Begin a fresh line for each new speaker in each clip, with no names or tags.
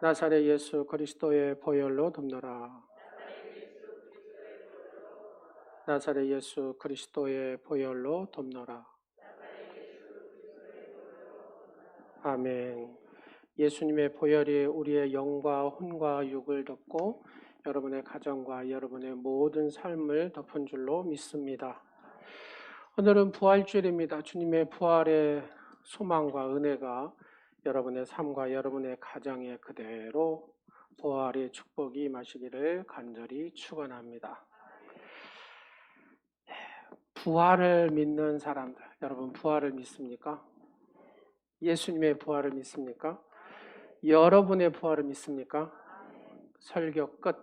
나사렛 예수 그리스도의 보혈로 덮노라. 나사렛 예수 그리스도의 보혈로 덮노라. 아멘. 예수님의 보혈이 우리의 영과 혼과 육을 덮고 여러분의 가정과 여러분의 모든 삶을 덮은 줄로 믿습니다. 오늘은 부활주일입니다. 주님의 부활의 소망과 은혜가 여러분의 삶과 여러분의 가정에 그대로 부활의 축복이 임하시기를 간절히 축원합니다. 부활을 믿는 사람들, 여러분 부활을 믿습니까? 예수님의 부활을 믿습니까? 여러분의 부활을 믿습니까? 설교 끝.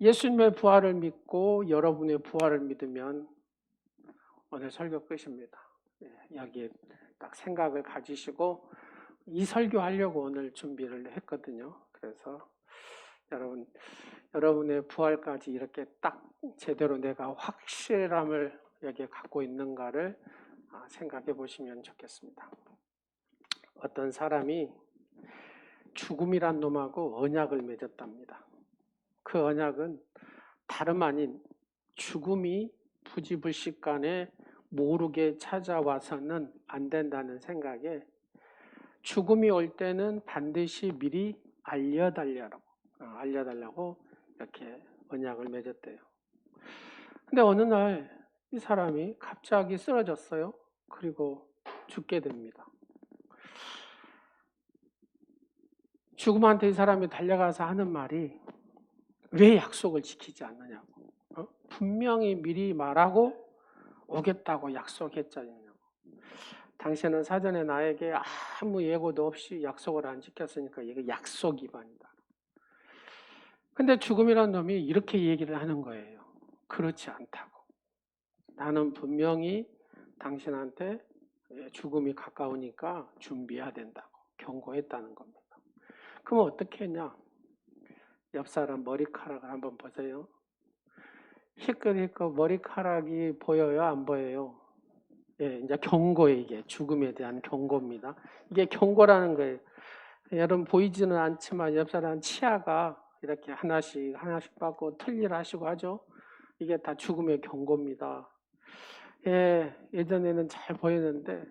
예수님의 부활을 믿고 여러분의 부활을 믿으면 오늘 설교 끝입니다. 여기에 딱 생각을 가지시고 이 설교하려고 오늘 준비를 했거든요. 그래서 여러분의 부활까지 이렇게 딱 제대로 내가 확실함을 여기에 갖고 있는가를 생각해 보시면 좋겠습니다. 어떤 사람이 죽음이란 놈하고 언약을 맺었답니다. 그 언약은 다름 아닌 죽음이 부지불식간에 모르게 찾아와서는 안 된다는 생각에 죽음이 올 때는 반드시 미리 알려달라고 이렇게 언약을 맺었대요. 근데 어느 날 이 사람이 갑자기 쓰러졌어요. 그리고 죽게 됩니다. 죽음한테 이 사람이 달려가서 하는 말이 왜 약속을 지키지 않느냐고. 분명히 미리 말하고 오겠다고 약속했잖아요. 당신은 사전에 나에게 아무 예고도 없이 약속을 안 지켰으니까 이게 약속 위반이다. 근데 죽음이란 놈이 이렇게 얘기를 하는 거예요. 그렇지 않다고. 나는 분명히 당신한테 죽음이 가까우니까 준비해야 된다고 경고했다는 겁니다. 그럼 어떻게 했냐? 옆 사람 머리카락을 한번 보세요. 희끗희끗 머리카락이 보여요? 안 보여요? 이제 경고예요. 이게 죽음에 대한 경고입니다. 이게 경고라는 거예요. 여러분 보이지는 않지만 옆 사람 치아가 이렇게 하나씩 받고 틀일 하시고 하죠. 이게 다 죽음의 경고입니다. 예전에는 잘 보이는데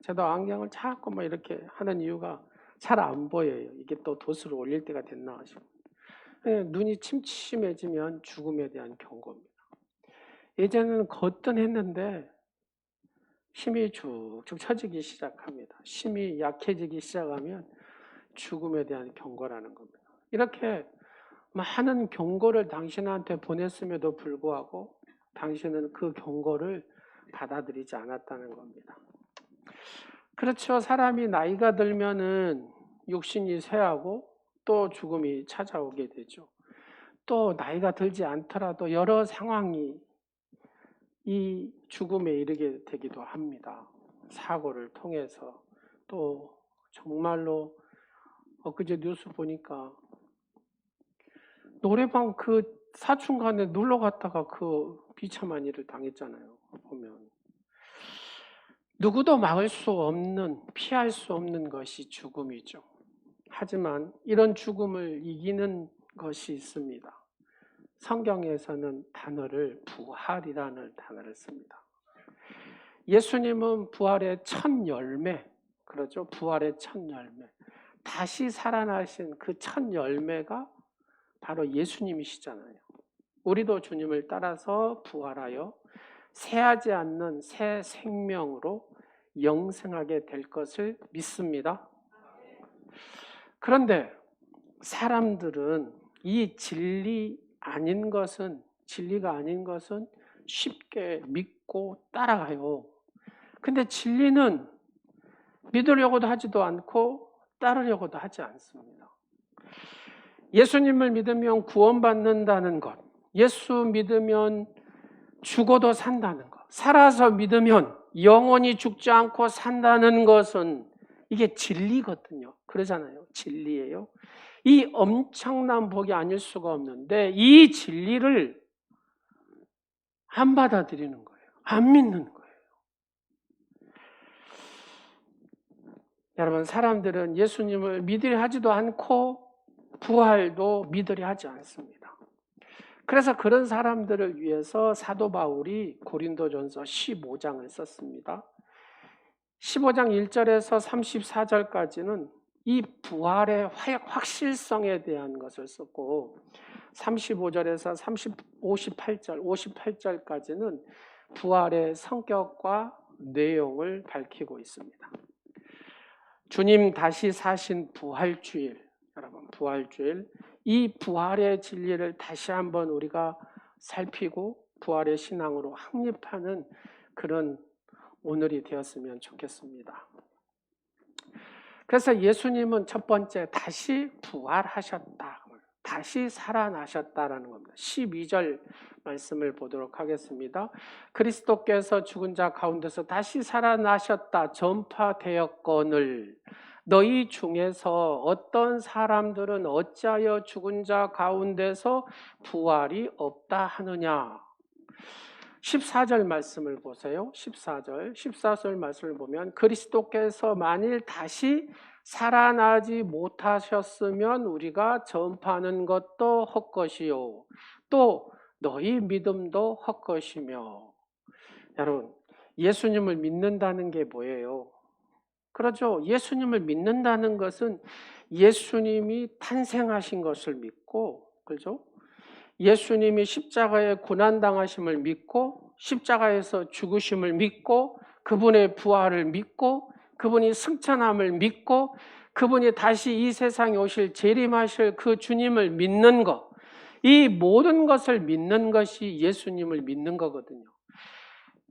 저도 안경을 자꾸 막 이렇게 하는 이유가 잘 안 보여요. 이게 또 도수를 올릴 때가 됐나 하시고. 눈이 침침해지면 죽음에 대한 경고입니다. 예전에는 거뜬했는데 힘이 쭉쭉 처지기 시작합니다. 힘이 약해지기 시작하면 죽음에 대한 경고라는 겁니다. 이렇게 많은 경고를 당신한테 보냈음에도 불구하고 당신은 그 경고를 받아들이지 않았다는 겁니다. 그렇죠. 사람이 나이가 들면은 육신이 쇠하고 또 죽음이 찾아오게 되죠. 또 나이가 들지 않더라도 여러 상황이 이 죽음에 이르게 되기도 합니다. 사고를 통해서 또 정말로 엊그제 뉴스 보니까 노래방 그 사춘간에 놀러 갔다가 그 비참한 일을 당했잖아요. 보면 누구도 막을 수 없는, 피할 수 없는 것이 죽음이죠. 하지만 이런 죽음을 이기는 것이 있습니다. 성경에서는 단어를 부활이라는 단어를 씁니다. 예수님은 부활의 첫 열매, 그렇죠? 부활의 첫 열매. 다시 살아나신 그 첫 열매가 바로 예수님이시잖아요. 우리도 주님을 따라서 부활하여 새하지 않는 새 생명으로 영생하게 될 것을 믿습니다. 그런데 사람들은 이 진리가 아닌 것은 쉽게 믿고 따라가요. 근데 진리는 믿으려고도 하지도 않고 따르려고도 하지 않습니다. 예수님을 믿으면 구원받는다는 것, 예수 믿으면 죽어도 산다는 것, 살아서 믿으면 영원히 죽지 않고 산다는 것은 이게 진리거든요. 그러잖아요. 진리예요. 이 엄청난 복이 아닐 수가 없는데 이 진리를 안 받아들이는 거예요. 안 믿는 거예요. 여러분, 사람들은 예수님을 믿으려 하지도 않고 부활도 믿으려 하지 않습니다. 그래서 그런 사람들을 위해서 사도 바울이 고린도전서 15장을 썼습니다. 15장 1절에서 34절까지는 이 부활의 확실성에 대한 것을 썼고 35절에서 58절까지는 부활의 성격과 내용을 밝히고 있습니다. 주님 다시 사신 부활주일, 여러분, 부활주일, 이 부활의 진리를 다시 한번 우리가 살피고 부활의 신앙으로 확립하는 그런 오늘이 되었으면 좋겠습니다. 그래서 예수님은 첫 번째 다시 부활하셨다, 다시 살아나셨다라는 겁니다. 12절 말씀을 보도록 하겠습니다. 그리스도께서 죽은 자 가운데서 다시 살아나셨다 전파되었거늘 너희 중에서 어떤 사람들은 어찌하여 죽은 자 가운데서 부활이 없다 하느냐. 14절 말씀을 보세요. 14절 말씀을 보면 그리스도께서 만일 다시 살아나지 못하셨으면 우리가 전파하는 것도 헛것이요 또 너희 믿음도 헛것이며. 여러분, 예수님을 믿는다는 게 뭐예요? 그렇죠. 예수님을 믿는다는 것은 예수님이 탄생하신 것을 믿고, 그렇죠? 예수님이 십자가에 고난당하심을 믿고 십자가에서 죽으심을 믿고 그분의 부활을 믿고 그분이 승천함을 믿고 그분이 다시 이 세상에 오실 재림하실 그 주님을 믿는 것, 이 모든 것을 믿는 것이 예수님을 믿는 거거든요.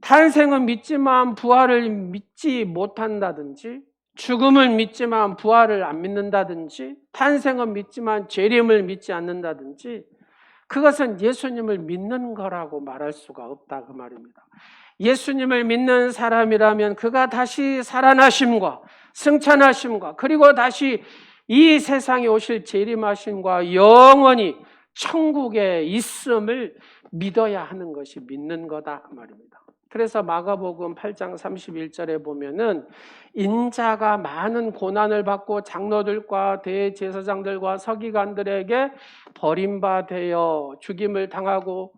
탄생은 믿지만 부활을 믿지 못한다든지, 죽음을 믿지만 부활을 안 믿는다든지, 탄생은 믿지만 재림을 믿지 않는다든지, 그것은 예수님을 믿는 거라고 말할 수가 없다 그 말입니다. 예수님을 믿는 사람이라면 그가 다시 살아나심과 승천하심과 그리고 다시 이 세상에 오실 재림하심과 영원히 천국에 있음을 믿어야 하는 것이 믿는 거다 그 말입니다. 그래서 마가복음 8장 31절에 보면은 인자가 많은 고난을 받고 장로들과 대제사장들과 서기관들에게 버림받아 죽임을 당하고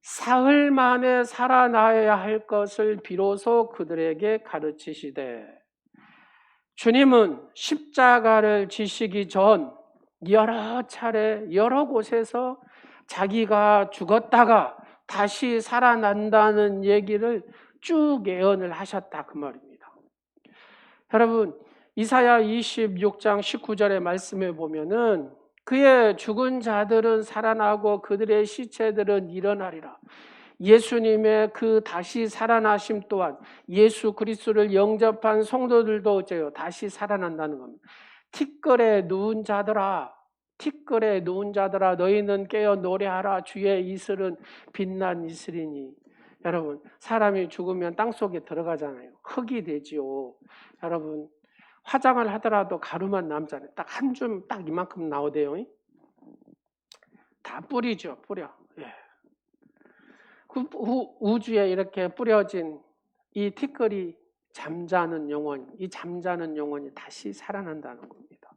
사흘 만에 살아나야 할 것을 비로소 그들에게 가르치시되, 주님은 십자가를 지시기 전 여러 차례 여러 곳에서 자기가 죽었다가 다시 살아난다는 얘기를 쭉 예언을 하셨다 그 말입니다. 여러분, 이사야 26장 19절의 말씀에 보면은 그의 죽은 자들은 살아나고 그들의 시체들은 일어나리라. 예수님의 그 다시 살아나심 또한 예수 그리스도를 영접한 성도들도 어째요? 다시 살아난다는 겁니다. 티끌에 누운 자들아, 티끌에 누운 자들아, 너희는 깨어 노래하라. 주의 이슬은 빛난 이슬이니. 여러분, 사람이 죽으면 땅속에 들어가잖아요. 흙이 되지요. 여러분, 화장을 하더라도 가루만 남잖아요. 딱 한 줌 딱 이만큼 나오대요. 다 뿌리죠. 뿌려. 예. 그 우주에 이렇게 뿌려진 이 티끌이 잠자는 영혼, 이 잠자는 영혼이 다시 살아난다는 겁니다.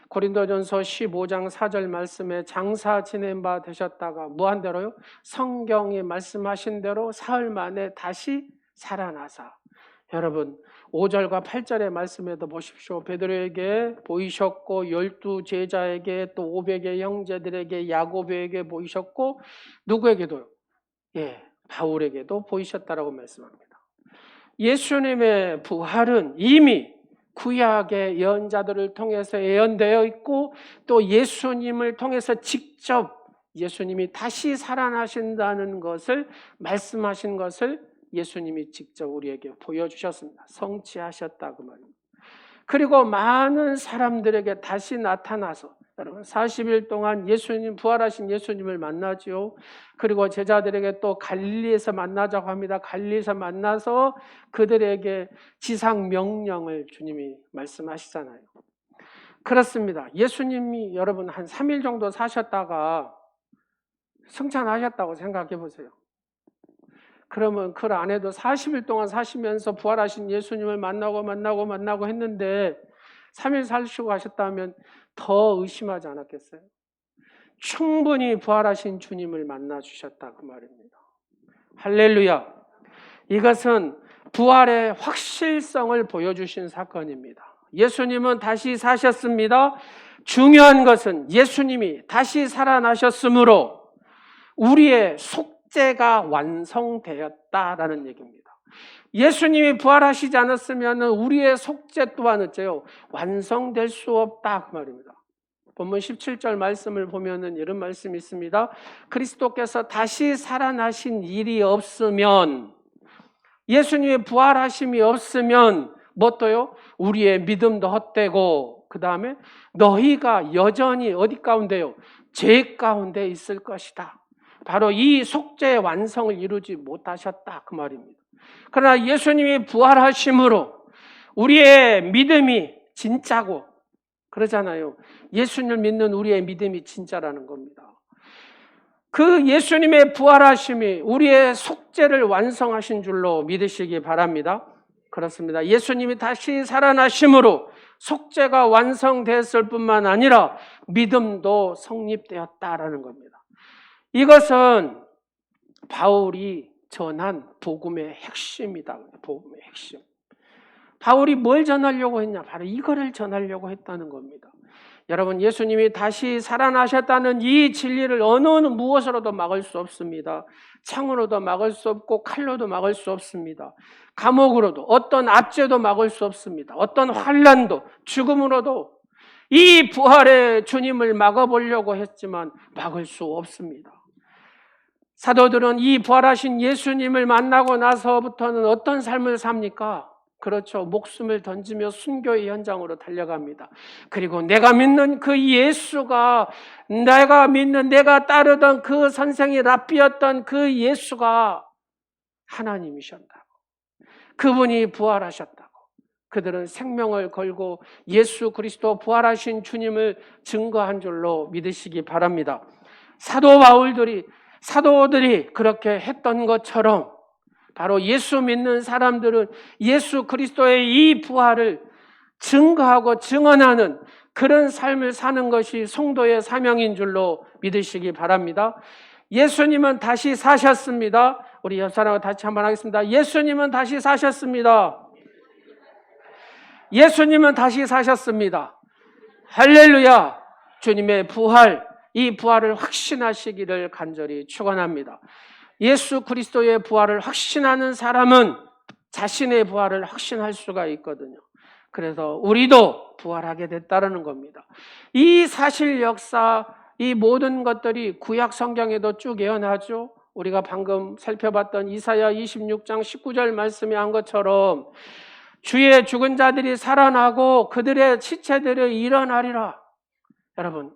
고린도전서 15장 4절 말씀에 장사 지낸 바 되셨다가 무한대로요, 성경이 말씀하신 대로 사흘 만에 다시 살아나사. 여러분, 5절과 8절의 말씀에도 보십시오. 베드로에게 보이셨고 12 제자에게 또 500의 형제들에게 야고보에게 보이셨고 누구에게도요? 예, 바울에게도 보이셨다라고 말씀합니다. 예수님의 부활은 이미 구약의 예언자들을 통해서 예언되어 있고 또 예수님을 통해서 직접 예수님이 다시 살아나신다는 것을 말씀하신 것을 예수님이 직접 우리에게 보여주셨습니다. 성취하셨다 그 말입니다. 그리고 많은 사람들에게 다시 나타나서 여러분 40일 동안 예수님, 부활하신 예수님을 만나죠. 그리고 제자들에게 또 갈릴리에서 만나자고 합니다. 갈릴리에서 만나서 그들에게 지상 명령을 주님이 말씀하시잖아요. 그렇습니다. 예수님이 여러분 한 3일 정도 사셨다가 승천하셨다고 생각해 보세요. 그러면 그 안에도 40일 동안 사시면서 부활하신 예수님을 만나고 했는데 3일 사시고 가셨다면 더 의심하지 않았겠어요? 충분히 부활하신 주님을 만나 주셨다 그 말입니다. 할렐루야. 이것은 부활의 확실성을 보여주신 사건입니다. 예수님은 다시 사셨습니다. 중요한 것은 예수님이 다시 살아나셨으므로 우리의 속죄가 완성되었다라는 얘기입니다. 예수님이 부활하시지 않았으면 우리의 속죄 또한 어째요? 완성될 수 없다 그 말입니다. 본문 17절 말씀을 보면은 이런 말씀이 있습니다. 그리스도께서 다시 살아나신 일이 없으면, 예수님의 부활하심이 없으면 뭐또요? 우리의 믿음도 헛되고, 그 다음에 너희가 여전히 어디 가운데요? 죄 가운데 있을 것이다. 바로 이 속죄의 완성을 이루지 못하셨다 그 말입니다. 그러나 예수님이 부활하심으로 우리의 믿음이 진짜고, 그러잖아요. 예수님을 믿는 우리의 믿음이 진짜라는 겁니다. 그 예수님의 부활하심이 우리의 속죄를 완성하신 줄로 믿으시기 바랍니다. 그렇습니다. 예수님이 다시 살아나심으로 속죄가 완성됐을 뿐만 아니라 믿음도 성립되었다라는 겁니다. 이것은 바울이 전한 복음의 핵심이다. 복음의 핵심. 바울이 뭘 전하려고 했냐? 바로 이거를 전하려고 했다는 겁니다. 여러분, 예수님이 다시 살아나셨다는 이 진리를 어느 무엇으로도 막을 수 없습니다. 창으로도 막을 수 없고 칼로도 막을 수 없습니다. 감옥으로도, 어떤 압제도 막을 수 없습니다. 어떤 환난도, 죽음으로도 이 부활의 주님을 막아보려고 했지만 막을 수 없습니다. 사도들은 이 부활하신 예수님을 만나고 나서부터는 어떤 삶을 삽니까? 그렇죠. 목숨을 던지며 순교의 현장으로 달려갑니다. 그리고 내가 믿는 그 예수가, 내가 따르던 그 선생이 랍비였던 그 예수가 하나님이셨다고, 그분이 부활하셨다고 그들은 생명을 걸고 예수 그리스도 부활하신 주님을 증거한 줄로 믿으시기 바랍니다. 사도들이 그렇게 했던 것처럼 바로 예수 믿는 사람들은 예수 그리스도의 이 부활을 증거하고 증언하는 그런 삶을 사는 것이 성도의 사명인 줄로 믿으시기 바랍니다. 예수님은 다시 사셨습니다. 우리 옆 사람과 같이 한번 하겠습니다. 예수님은 다시 사셨습니다. 예수님은 다시 사셨습니다. 할렐루야. 주님의 부활, 이 부활을 확신하시기를 간절히 축원합니다. 예수 그리스도의 부활을 확신하는 사람은 자신의 부활을 확신할 수가 있거든요. 그래서 우리도 부활하게 됐다는 겁니다. 이 사실 역사, 이 모든 것들이 구약 성경에도 쭉 예언하죠. 우리가 방금 살펴봤던 이사야 26장 19절 말씀에 한 것처럼 주의 죽은 자들이 살아나고 그들의 시체들이 일어나리라. 여러분,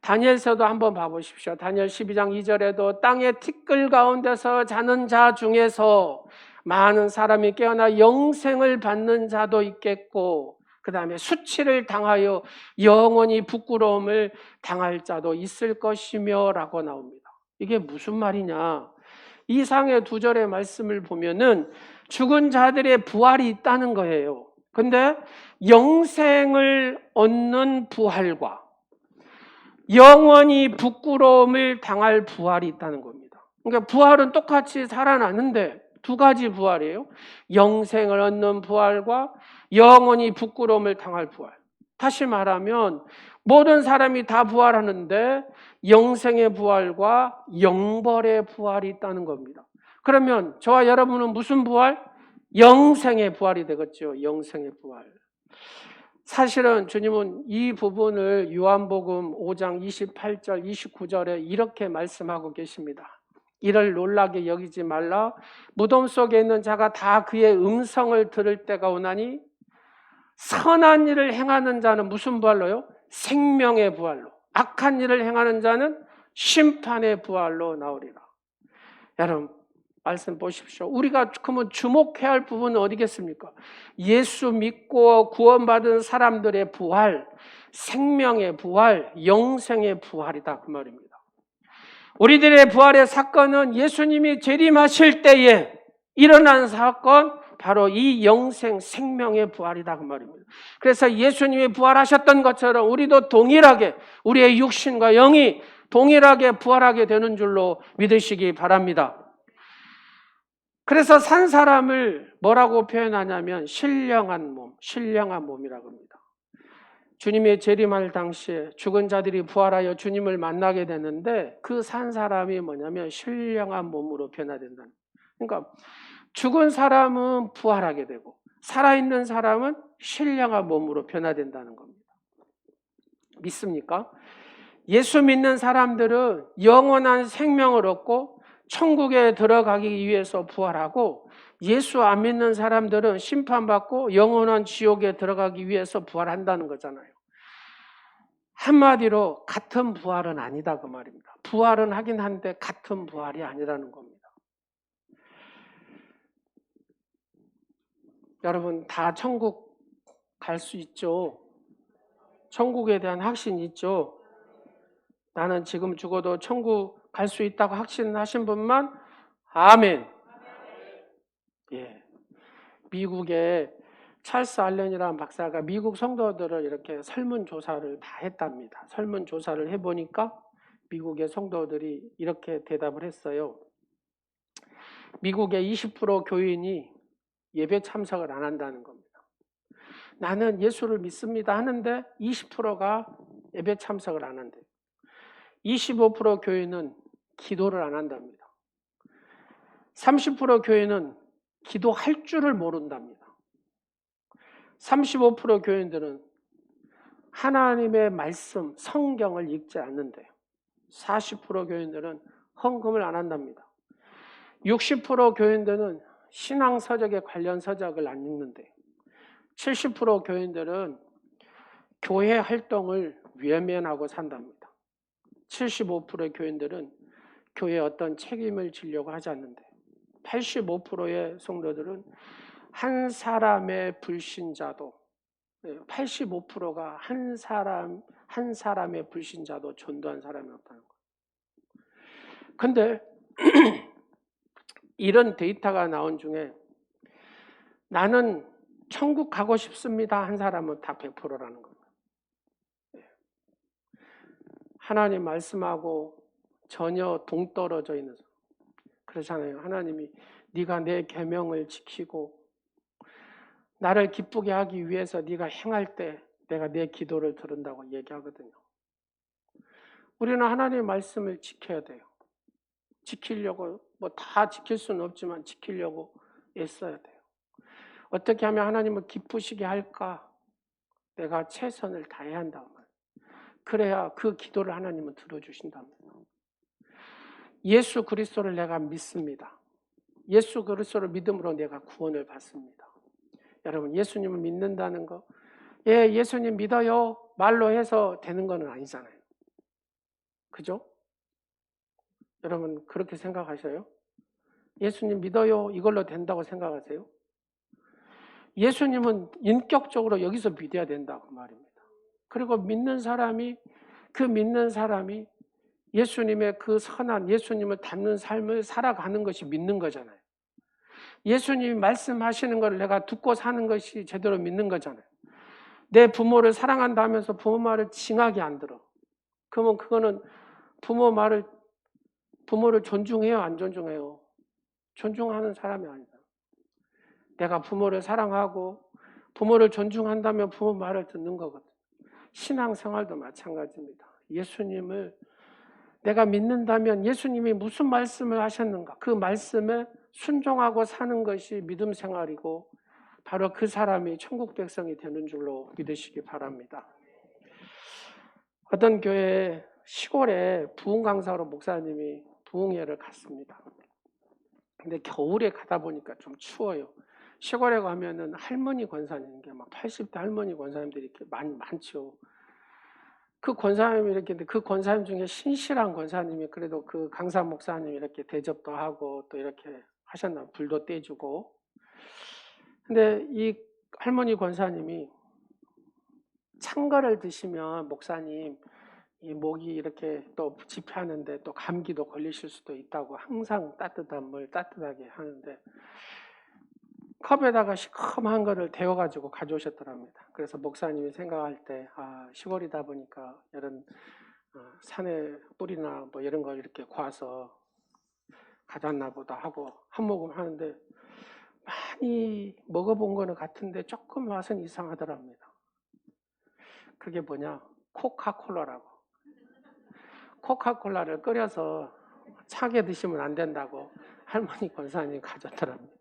다니엘서도 한번 봐보십시오. 다니엘 12장 2절에도 땅의 티끌 가운데서 자는 자 중에서 많은 사람이 깨어나 영생을 받는 자도 있겠고, 그 다음에 수치를 당하여 영원히 부끄러움을 당할 자도 있을 것이며 라고 나옵니다. 이게 무슨 말이냐? 이상의 두 절의 말씀을 보면은 죽은 자들의 부활이 있다는 거예요. 근데 영생을 얻는 부활과 영원히 부끄러움을 당할 부활이 있다는 겁니다. 그러니까 부활은 똑같이 살아나는데 두 가지 부활이에요. 영생을 얻는 부활과 영원히 부끄러움을 당할 부활. 다시 말하면 모든 사람이 다 부활하는데 영생의 부활과 영벌의 부활이 있다는 겁니다. 그러면 저와 여러분은 무슨 부활? 영생의 부활이 되겠죠. 영생의 부활. 사실은 주님은 이 부분을 요한복음 5장 28절, 29절에 이렇게 말씀하고 계십니다. 이를 놀라게 여기지 말라. 무덤 속에 있는 자가 다 그의 음성을 들을 때가 오나니 선한 일을 행하는 자는 무슨 부활로요? 생명의 부활로. 악한 일을 행하는 자는 심판의 부활로 나오리라. 여러분, 말씀 보십시오. 우리가 그러면 주목해야 할 부분은 어디겠습니까? 예수 믿고 구원받은 사람들의 부활, 생명의 부활, 영생의 부활이다 그 말입니다. 우리들의 부활의 사건은 예수님이 재림하실 때에 일어난 사건, 바로 이 영생 생명의 부활이다 그 말입니다. 그래서 예수님이 부활하셨던 것처럼 우리도 동일하게 우리의 육신과 영이 동일하게 부활하게 되는 줄로 믿으시기 바랍니다. 그래서 산 사람을 뭐라고 표현하냐면 신령한 몸, 신령한 몸이라고 합니다. 주님의 재림할 당시에 죽은 자들이 부활하여 주님을 만나게 되는데 그 산 사람이 뭐냐면 신령한 몸으로 변화된다는 거예요. 그러니까 죽은 사람은 부활하게 되고 살아있는 사람은 신령한 몸으로 변화된다는 겁니다. 믿습니까? 예수 믿는 사람들은 영원한 생명을 얻고 천국에 들어가기 위해서 부활하고, 예수 안 믿는 사람들은 심판받고 영원한 지옥에 들어가기 위해서 부활한다는 거잖아요. 한마디로 같은 부활은 아니다 그 말입니다. 부활은 하긴 한데 같은 부활이 아니라는 겁니다. 여러분 다 천국 갈 수 있죠? 천국에 대한 확신이 있죠? 나는 지금 죽어도 천국 갈 수 있다고 확신하신 분만 아멘. 예. 미국의 찰스 알렌이라는 박사가 미국 성도들을 이렇게 설문조사를 다 했답니다. 설문조사를 해보니까 미국의 성도들이 이렇게 대답을 했어요. 미국의 20% 교인이 예배 참석을 안 한다는 겁니다. 나는 예수를 믿습니다 하는데 20%가 예배 참석을 안 한대요. 25% 교인은 기도를 안 한답니다. 30% 교인은 기도할 줄을 모른답니다. 35% 교인들은 하나님의 말씀, 성경을 읽지 않는데요. 40% 교인들은 헌금을 안 한답니다. 60% 교인들은 신앙서적에 관련 서적을 안 읽는데요. 70% 교인들은 교회 활동을 외면하고 산답니다. 75%의 교인들은 교회에 어떤 책임을 지려고 하지 않는데 85%의 성도들은 한 사람의 불신자도 85%가 한 사람의 불신자도 전도한 사람이 없다는 거예요. 그런데 이런 데이터가 나온 중에 나는 천국 가고 싶습니다 한 사람은 다 100%라는 겁니다. 하나님 말씀하고 전혀 동떨어져 있는 사람. 그러잖아요. 하나님이 네가 내 계명을 지키고 나를 기쁘게 하기 위해서 네가 행할 때 내가 내 기도를 들은다고 얘기하거든요. 우리는 하나님의 말씀을 지켜야 돼요. 지키려고 뭐 다 지킬 수는 없지만 지키려고 애써야 돼요. 어떻게 하면 하나님을 기쁘시게 할까? 내가 최선을 다해야 한다고 말이에요. 그래야 그 기도를 하나님은 들어주신답니다. 예수 그리스도를 내가 믿습니다. 예수 그리스도를 믿음으로 내가 구원을 받습니다. 여러분 예수님을 믿는다는 거, 예, 예수님 믿어요 말로 해서 되는 건 아니잖아요. 그죠? 여러분 그렇게 생각하셔요? 예수님 믿어요 이걸로 된다고 생각하세요? 예수님은 인격적으로 여기서 믿어야 된다고 말입니다. 그리고 믿는 사람이 예수님의 그 선한 예수님을 닮는 삶을 살아가는 것이 믿는 거잖아요. 예수님이 말씀하시는 걸 내가 듣고 사는 것이 제대로 믿는 거잖아요. 내 부모를 사랑한다 하면서 부모 말을 징하게 안 들어. 그러면 그거는 부모를 존중해요 안 존중해요? 존중하는 사람이 아니다. 내가 부모를 사랑하고 부모를 존중한다면 부모 말을 듣는 거거든. 신앙생활도 마찬가지입니다. 예수님을 내가 믿는다면 예수님이 무슨 말씀을 하셨는가 그 말씀에 순종하고 사는 것이 믿음 생활이고 바로 그 사람이 천국 백성이 되는 줄로 믿으시기 바랍니다. 어떤 교회 시골에 부흥 강사로 목사님이 부흥회를 갔습니다. 근데 겨울에 가다 보니까 좀 추워요. 시골에 가면은 할머니 권사님, 막 80대 할머니 권사님들이 이렇게 많죠. 그 권사님이 이렇게, 그 권사님 중에 신실한 권사님이 그래도 그 강사 목사님이 이렇게 대접도 하고 또 이렇게 하셨나, 불도 떼주고. 근데 이 할머니 권사님이 찬 거를 드시면 목사님 이 목이 이렇게 또 집회하는데 또 감기도 걸리실 수도 있다고 항상 따뜻한 물 따뜻하게 하는데 컵에다가 시커먼 거를 데워가지고 가져오셨더랍니다. 그래서 목사님이 생각할 때 시골이다 보니까 이런 산에 뿌리나 뭐 이런 걸 이렇게 과서 가져왔나 보다 하고 한 모금 하는데 많이 먹어본 거는 같은데 조금 맛은 이상하더랍니다. 그게 뭐냐? 코카콜라라고. 코카콜라를 끓여서 차게 드시면 안 된다고 할머니 권사님이 가졌더랍니다.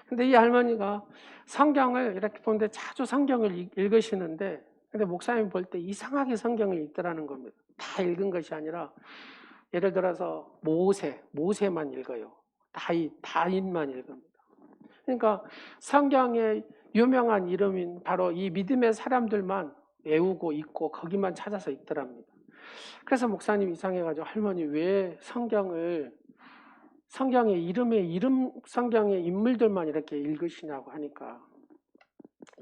근데 이 할머니가 성경을 이렇게 보는데 자주 성경을 읽으시는데 근데 목사님 볼 때 이상하게 성경을 읽더라는 겁니다. 다 읽은 것이 아니라 예를 들어서 모세만 읽어요. 다윗만 읽습니다. 그러니까 성경의 유명한 이름인 바로 이 믿음의 사람들만 외우고 읽고 거기만 찾아서 읽더랍니다. 그래서 목사님 이상해가지고 할머니 왜 성경의 성경의 인물들만 이렇게 읽으시냐고 하니까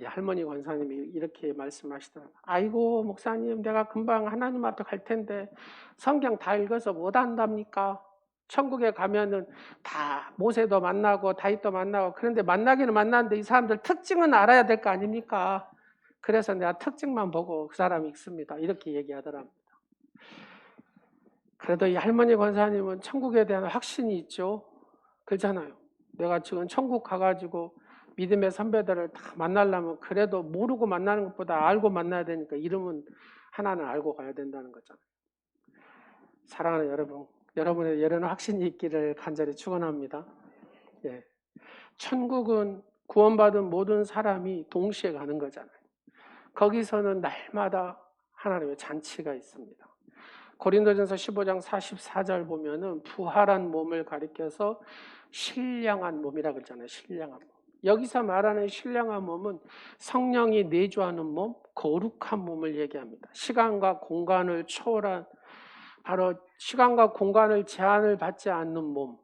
할머니 권사님이 이렇게 말씀하시더라고요. 아이고 목사님 내가 금방 하나님 앞에 갈 텐데 성경 다 읽어서 못 안답니까? 천국에 가면은 다 모세도 만나고 다윗도 만나고 그런데 만나기는 만나는데 이 사람들 특징은 알아야 될 거 아닙니까? 그래서 내가 특징만 보고 그 사람 읽습니다. 이렇게 얘기하더랍니다. 그래도 이 할머니 권사님은 천국에 대한 확신이 있죠. 그렇잖아요. 내가 지금 천국 가가지고 믿음의 선배들을 다 만나려면 그래도 모르고 만나는 것보다 알고 만나야 되니까 이름은 하나는 알고 가야 된다는 거잖아요. 사랑하는 여러분, 여러분의 이런 확신이 있기를 간절히 축원합니다. 예. 천국은 구원받은 모든 사람이 동시에 가는 거잖아요. 거기서는 날마다 하나님의 잔치가 있습니다. 고린도전서 15장 44절 보면은 부활한 몸을 가리켜서 신령한 몸이라고 그러잖아요. 신령한 몸. 여기서 말하는 신령한 몸은 성령이 내주하는 몸, 거룩한 몸을 얘기합니다. 시간과 공간을 초월한 바로 시간과 공간을 제한을 받지 않는 몸.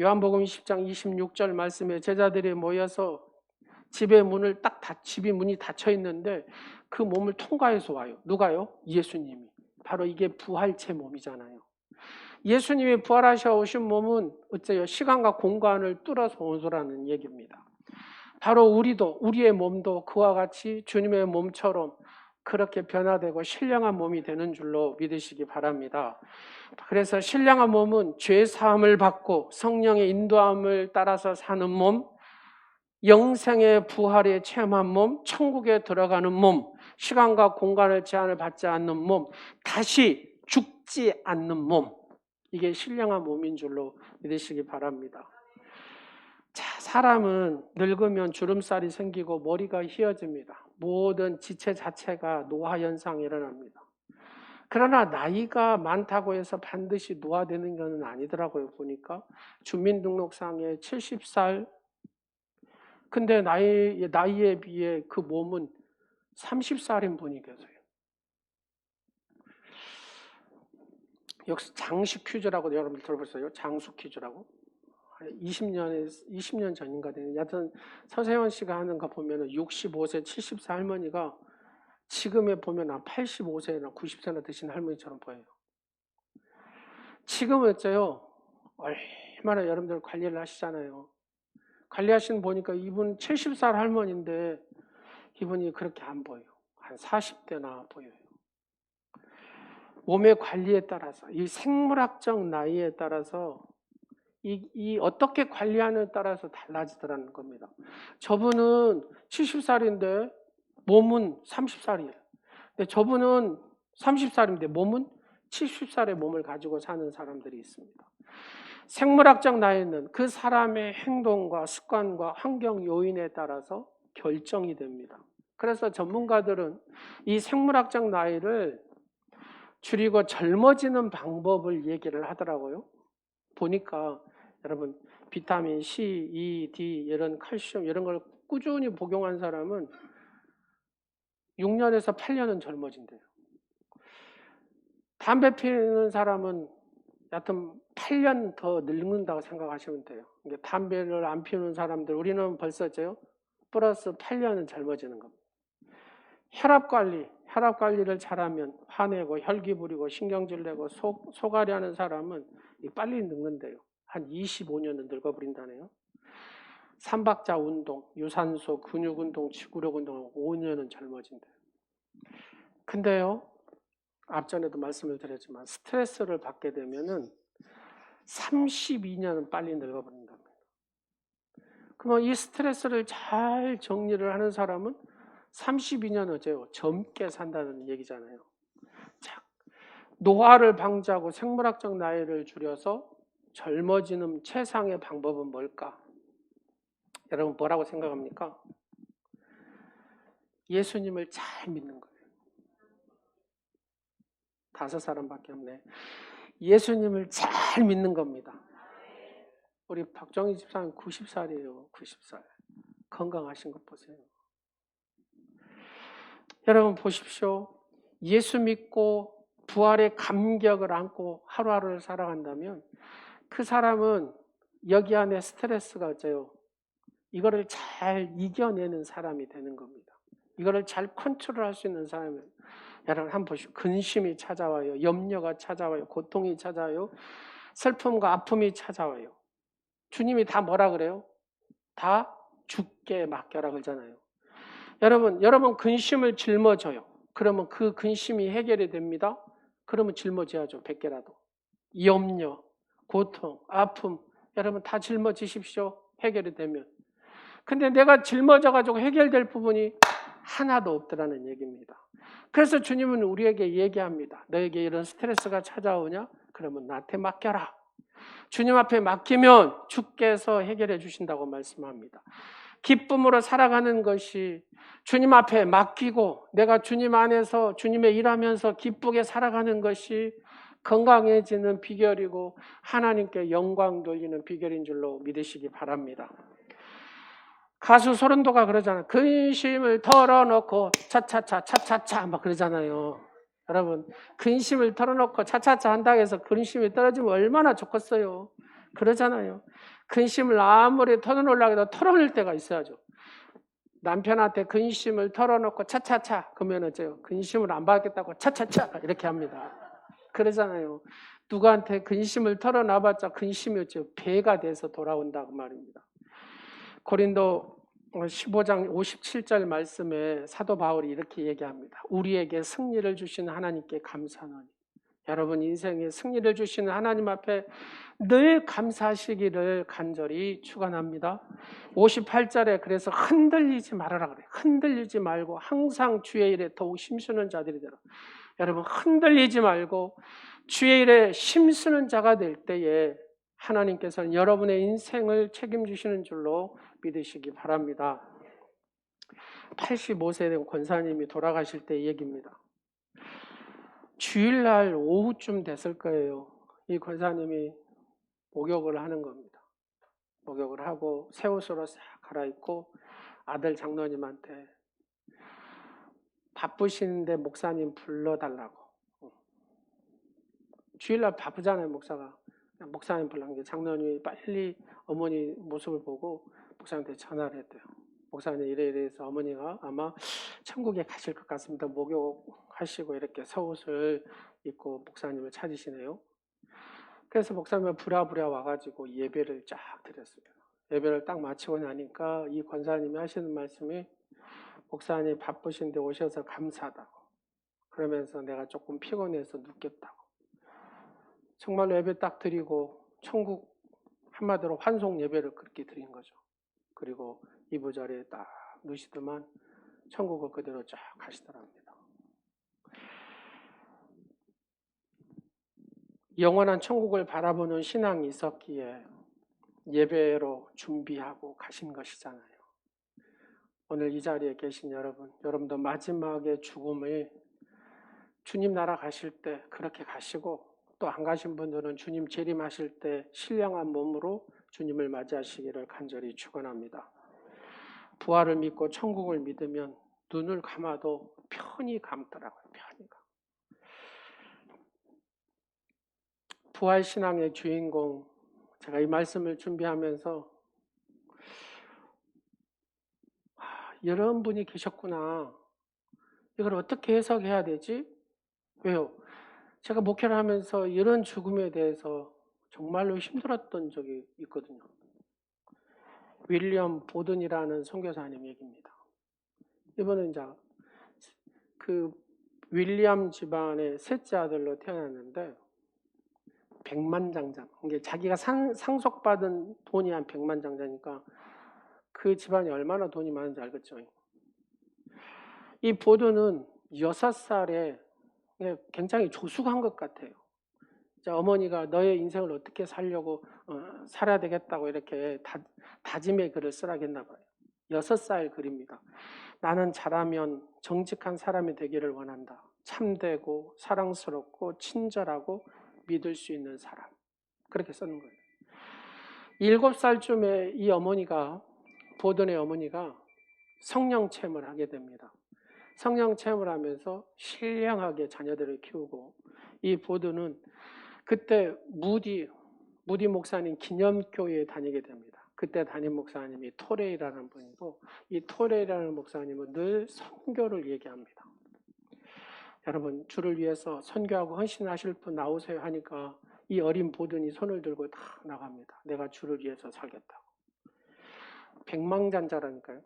요한복음 10장 26절 말씀에 제자들이 모여서 집의 문이 닫혀 있는데 그 몸을 통과해서 와요. 누가요? 예수님이. 바로 이게 부활체 몸이잖아요. 예수님이 부활하셔 오신 몸은 어째요? 시간과 공간을 뚫어서 온소라는 얘기입니다. 바로 우리의 몸도 그와 같이 주님의 몸처럼 그렇게 변화되고 신령한 몸이 되는 줄로 믿으시기 바랍니다. 그래서 신령한 몸은 죄 사함을 받고 성령의 인도함을 따라서 사는 몸, 영생의 부활에 체험한 몸, 천국에 들어가는 몸, 시간과 공간의 제한을 받지 않는 몸, 다시 죽지 않는 몸, 이게 신령한 몸인 줄로 믿으시기 바랍니다. 자, 사람은 늙으면 주름살이 생기고 머리가 휘어집니다. 모든 지체 자체가 노화 현상이 일어납니다. 그러나 나이가 많다고 해서 반드시 노화되는 것은 아니더라고요. 보니까 주민등록상에 70살, 근데 나이에 비해 그 몸은 30살인 분이 계세요. 역시 장식 퀴즈라고 여러분 들어보셨어요? 장수 퀴즈라고? 20년 전인가 되는. 여튼 서세원 씨가 하는 거 보면 65세, 70세 할머니가 지금에 보면 한 85세나 90세나 되신 할머니처럼 보여요. 지금은 어째요? 얼마나 여러분들 관리를 하시잖아요. 관리하시는 보니까 이분 70살 할머니인데 이분이 그렇게 안 보여요. 한 40대나 보여요. 몸의 관리에 따라서, 이 생물학적 나이에 따라서 이 어떻게 관리하느냐에 따라서 달라지더라는 겁니다. 저분은 70살인데 몸은 30살이에요. 근데 저분은 30살인데 몸은 70살의 몸을 가지고 사는 사람들이 있습니다. 생물학적 나이는 그 사람의 행동과 습관과 환경 요인에 따라서 결정이 됩니다. 그래서 전문가들은 이 생물학적 나이를 줄이고 젊어지는 방법을 얘기를 하더라고요. 보니까 여러분 비타민 C, E, D 이런 칼슘 이런 걸 꾸준히 복용한 사람은 6년에서 8년은 젊어진대요. 담배 피우는 사람은 여하튼 8년 더 늙는다고 생각하시면 돼요. 담배를 안 피우는 사람들 우리는 벌써죠. 플러스 8년은 젊어지는 겁니다. 혈압 관리를 잘하면 화내고 혈기 부리고 신경질 내고 속앓이 하는 사람은 빨리 늙는데요. 한 25년은 늙어버린다네요. 삼박자 운동, 유산소, 근육 운동, 지구력 운동하고 5년은 젊어진대요. 근데요, 앞전에도 말씀을 드렸지만 스트레스를 받게 되면은 32년은 빨리 늙어버린답니다. 그러면 이 스트레스를 잘 정리를 하는 사람은 32년 어째요? 젊게 산다는 얘기잖아요. 자, 노화를 방지하고 생물학적 나이를 줄여서 젊어지는 최상의 방법은 뭘까? 여러분 뭐라고 생각합니까? 예수님을 잘 믿는 거예요. 5사람밖에 없네. 예수님을 잘 믿는 겁니다. 우리 박정희 집사님 90살이에요. 90살. 건강하신 것 보세요. 여러분 보십시오. 예수 믿고 부활의 감격을 안고 하루하루를 살아간다면 그 사람은 여기 안에 스트레스가 어째요? 이거를 잘 이겨내는 사람이 되는 겁니다. 이거를 잘 컨트롤할 수 있는 사람은 여러분 한번 보시오. 근심이 찾아와요. 염려가 찾아와요. 고통이 찾아와요. 슬픔과 아픔이 찾아와요. 주님이 다 뭐라 그래요? 다 주께 맡겨라 그러잖아요. 여러분 근심을 짊어져요. 그러면 그 근심이 해결이 됩니다. 그러면 짊어져야죠. 100개라도. 염려, 고통, 아픔 여러분 다 짊어지십시오. 해결이 되면. 근데 내가 짊어져가지고 해결될 부분이 하나도 없더라는 얘기입니다. 그래서 주님은 우리에게 얘기합니다. 너에게 이런 스트레스가 찾아오냐? 그러면 나한테 맡겨라. 주님 앞에 맡기면 주께서 해결해 주신다고 말씀합니다. 기쁨으로 살아가는 것이 주님 앞에 맡기고 내가 주님 안에서 주님의 일하면서 기쁘게 살아가는 것이 건강해지는 비결이고 하나님께 영광 돌리는 비결인 줄로 믿으시기 바랍니다. 가수 소른도가 그러잖아요. 근심을 털어놓고 차차차 차차차 막 그러잖아요. 여러분 근심을 털어놓고 차차차 한다고 해서 근심이 떨어지면 얼마나 좋겠어요. 그러잖아요. 근심을 아무리 털어놓으려고 해도 털어낼 때가 있어야죠. 남편한테 근심을 털어놓고 차차차 그러면 어째요? 근심을 안 받겠다고 차차차 이렇게 합니다. 그러잖아요. 누구한테 근심을 털어놔봤자 근심이 어째요? 배가 돼서 돌아온다고 말입니다. 고린도 15장 57절 말씀에 사도 바울이 이렇게 얘기합니다. 우리에게 승리를 주시는 하나님께 감사하노니. 여러분 인생에 승리를 주시는 하나님 앞에 늘 감사하시기를 간절히 축원합니다. 58절에 그래서 흔들리지 말아라 그래요. 흔들리지 말고 항상 주의 일에 더욱 힘쓰는 자들이 되라. 여러분 흔들리지 말고 주의 일에 힘쓰는 자가 될 때에 하나님께서는 여러분의 인생을 책임지시는 줄로 믿으시기 바랍니다. 85세 된 권사님이 돌아가실 때 얘기입니다. 주일날 오후쯤 됐을 거예요. 이 권사님이 목욕을 하는 겁니다. 목욕을 하고 새 옷으로 싹 갈아입고 아들 장로님한테 바쁘신데 목사님 불러달라고. 주일날 바쁘잖아요, 목사가. 목사님 불러온 게 장로님이 빨리 어머니 모습을 보고 목사님한테 전화를 했대요. 목사님 이래서 어머니가 아마 천국에 가실 것 같습니다. 목욕하시고 이렇게 새 옷을 입고 목사님을 찾으시네요. 그래서 목사님은 부랴부랴 와가지고 예배를 쫙 드렸습니다. 예배를 딱 마치고 나니까 이 권사님이 하시는 말씀이 목사님 바쁘신데 오셔서 감사하다고. 그러면서 내가 조금 피곤해서 눕겠다고. 정말로 예배 딱 드리고 천국 한마디로 환송 예배를 그렇게 드린 거죠. 그리고 이부자리에 딱 누시더만 천국을 그대로 쫙 가시더랍니다. 영원한 천국을 바라보는 신앙이 있었기에 예배로 준비하고 가신 것이잖아요. 오늘 이 자리에 계신 여러분도 마지막에 죽음을 주님 나라 가실 때 그렇게 가시고 또 안 가신 분들은 주님 재림하실 때 신령한 몸으로 주님을 맞이하시기를 간절히 축원합니다. 부활을 믿고 천국을 믿으면 눈을 감아도 편히 감더라고요. 편히 감. 부활신앙의 주인공, 제가 이 말씀을 준비하면서 이런 분이 계셨구나. 이걸 어떻게 해석해야 되지? 왜요? 제가 목회를 하면서 이런 죽음에 대해서 정말로 힘들었던 적이 있거든요. 윌리엄 보든이라는 선교사님 얘기입니다. 이분은 이제 그 윌리엄 집안의 셋째 아들로 태어났는데 백만장자. 이게 자기가 상속받은 돈이 한 백만장자니까 그 집안이 얼마나 돈이 많은지 알겠죠. 이 보든은 6살에 굉장히 조숙한 것 같아요. 어머니가 너의 인생을 어떻게 살려고 살아야 되겠다고 이렇게 다짐의 글을 쓰라고 했나 봐요. 6살 글입니다. 나는 자라면 정직한 사람이 되기를 원한다. 참되고 사랑스럽고 친절하고 믿을 수 있는 사람. 그렇게 쓰는 거예요. 7살쯤에 이 어머니가, 보든의 어머니가 성령 체험을 하게 됩니다. 성령 체험을 하면서 신령하게 자녀들을 키우고, 이 보든은 그때 무디 목사님 기념교회에 다니게 됩니다. 그때 담임 목사님이 토레이라는 분이고, 이 토레이라는 목사님은 늘 선교를 얘기합니다. 여러분, 주를 위해서 선교하고 헌신하실 분 나오세요 하니까 이 어린 보든이 손을 들고 다 나갑니다. 내가 주를 위해서 살겠다고. 백망장자라니까요.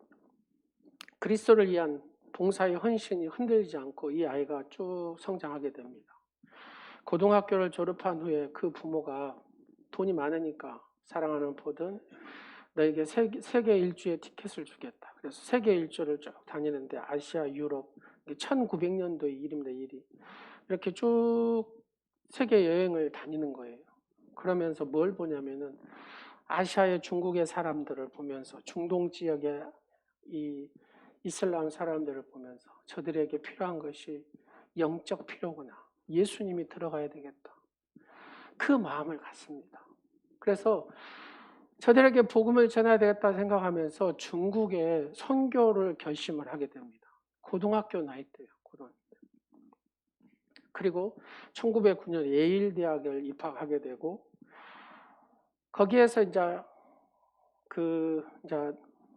그리스도를 위한 봉사의 헌신이 흔들리지 않고 이 아이가 쭉 성장하게 됩니다. 고등학교를 졸업한 후에 그 부모가 돈이 많으니까 사랑하는 보든 너에게 세계 일주의 티켓을 주겠다. 그래서 세계 일주를 쭉 다니는데 아시아, 유럽, 1900년도의 일입니다. 일이. 이렇게 쭉 세계 여행을 다니는 거예요. 그러면서 뭘 보냐면은 아시아의 중국의 사람들을 보면서 중동 지역의 이 이슬람 사람들을 보면서 저들에게 필요한 것이 영적 필요구나. 예수님이 들어가야 되겠다. 그 마음을 갖습니다. 그래서 저들에게 복음을 전해야 되겠다 생각하면서 중국에 선교를 결심을 하게 됩니다. 고등학교 나이 때예요. 고등학교. 그리고 1909년 예일 대학을 입학하게 되고 거기에서 이제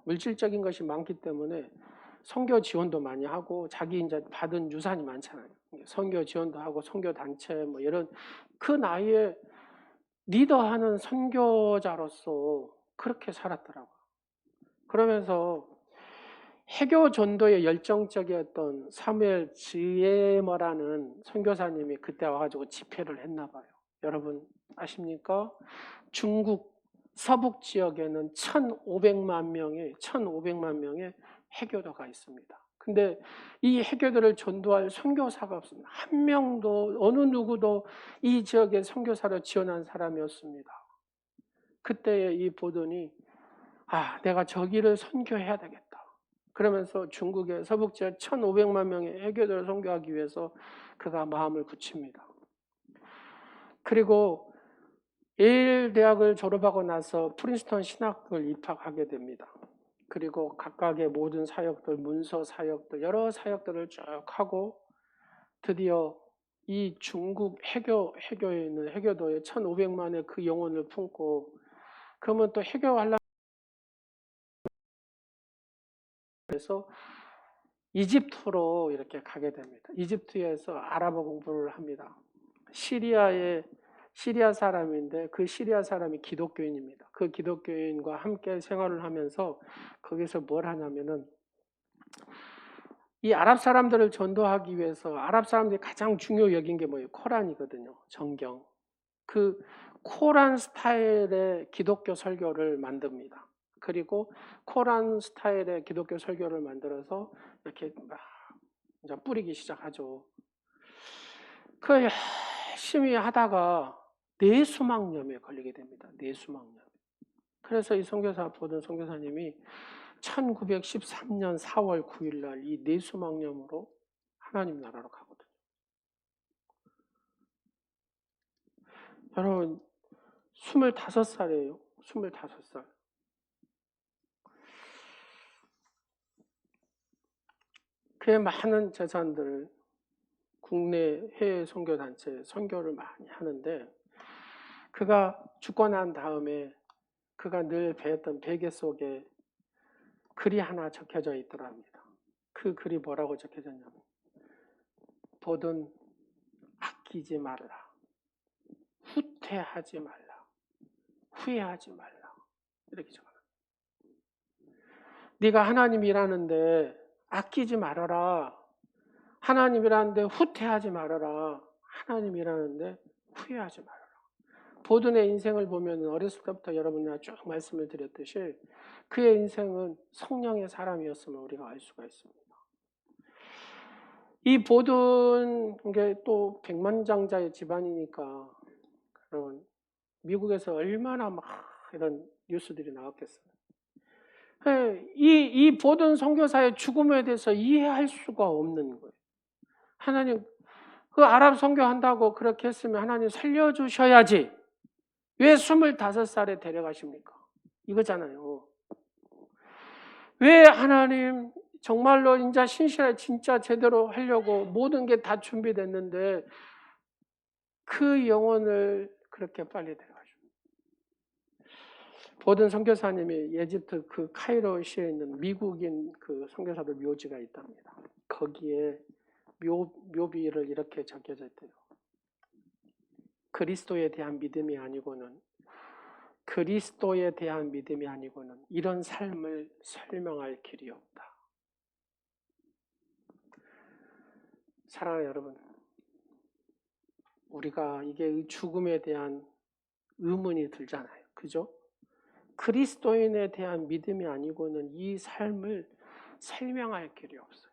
물질적인 것이 많기 때문에 선교 지원도 많이 하고 자기 이제 받은 유산이 많잖아요. 선교 지원도 하고 선교 단체 뭐 이런 그 나이에 리더하는 선교자로서 그렇게 살았더라고요. 그러면서 해교 전도에 열정적이었던 사무엘 지에머라는 선교사님이 그때 와가지고 집회를 했나 봐요. 여러분 아십니까? 중국 서북 지역에는 1,500만 명의 해교도가 있습니다. 근데 이 해교도를 전도할 선교사가 없습니다. 한 명도 어느 누구도 이 지역에 선교사를 지원한 사람이 없습니다. 그때 이 보더니 내가 저기를 선교해야 되겠다. 그러면서 중국의 서북 지역 1,500만 명의 해교도를 선교하기 위해서 그가 마음을 굳힙니다. 그리고 예일 대학을 졸업하고 나서 프린스턴 신학을 입학하게 됩니다. 그리고 각각의 모든 사역들, 문서 사역들, 여러 사역들을 쭉 하고 드디어 이 중국 해교에 있는 해교도에 1,500만의 그 영혼을 품고 그러면 또 해교하려고 해서 이집트로 이렇게 가게 됩니다. 이집트에서 아랍어 공부를 합니다. 시리아 사람인데 그 시리아 사람이 기독교인입니다. 그 기독교인과 함께 생활을 하면서 거기서 뭘 하냐면은 이 아랍 사람들을 전도하기 위해서 아랍 사람들이 가장 중요 여긴 게 뭐예요? 코란이거든요. 정경. 그 코란 스타일의 기독교 설교를 만듭니다. 그리고 코란 스타일의 기독교 설교를 만들어서 이렇게 막 이제 뿌리기 시작하죠. 그 열심히 하다가 뇌수막염에 걸리게 됩니다. 뇌수막염. 그래서 이 선교사 보던 선교사님이 1913년 4월 9일 날 이 뇌수막염으로 하나님 나라로 가거든요. 여러분 25살이에요. 25살. 그의 많은 재산들을 국내 해외 선교단체에 선교를 많이 하는데 그가 죽고 난 다음에 그가 늘 배웠던 베개 속에 글이 하나 적혀져 있더랍니다. 그 글이 뭐라고 적혀졌냐면 보든 아끼지 말라. 후퇴하지 말라. 후회하지 말라. 이렇게 적어놔. 네가 하나님 일하는데 아끼지 말아라. 하나님 일하는데 후퇴하지 말아라. 하나님 일하는데 후회하지 말아라. 보든의 인생을 보면 어렸을 때부터 여러분이나 쭉 말씀을 드렸듯이 그의 인생은 성령의 사람이었음을 우리가 알 수가 있습니다. 이 보든 게 또 백만장자의 집안이니까 그런 미국에서 얼마나 막 이런 뉴스들이 나왔겠어요. 이 보든 선교사의 죽음에 대해서 이해할 수가 없는 거예요. 하나님 그 아랍 선교한다고 그렇게 했으면 하나님 살려주셔야지. 왜 25살에 데려가십니까? 이거잖아요. 왜 하나님 정말로 이제 신실하게 진짜 제대로 하려고 모든 게 다 준비됐는데 그 영혼을 그렇게 빨리 데려가십니까? 보든 선교사님이 에집트 그 카이로시에 있는 미국인 그 선교사들 묘지가 있답니다. 거기에 묘비를 이렇게 적혀져 있대요. 그리스도에 대한 믿음이 아니고는 이런 삶을 설명할 길이 없다. 사랑하는 여러분, 우리가 이게 죽음에 대한 의문이 들잖아요. 그죠? 그리스도인에 대한 믿음이 아니고는 이 삶을 설명할 길이 없어요.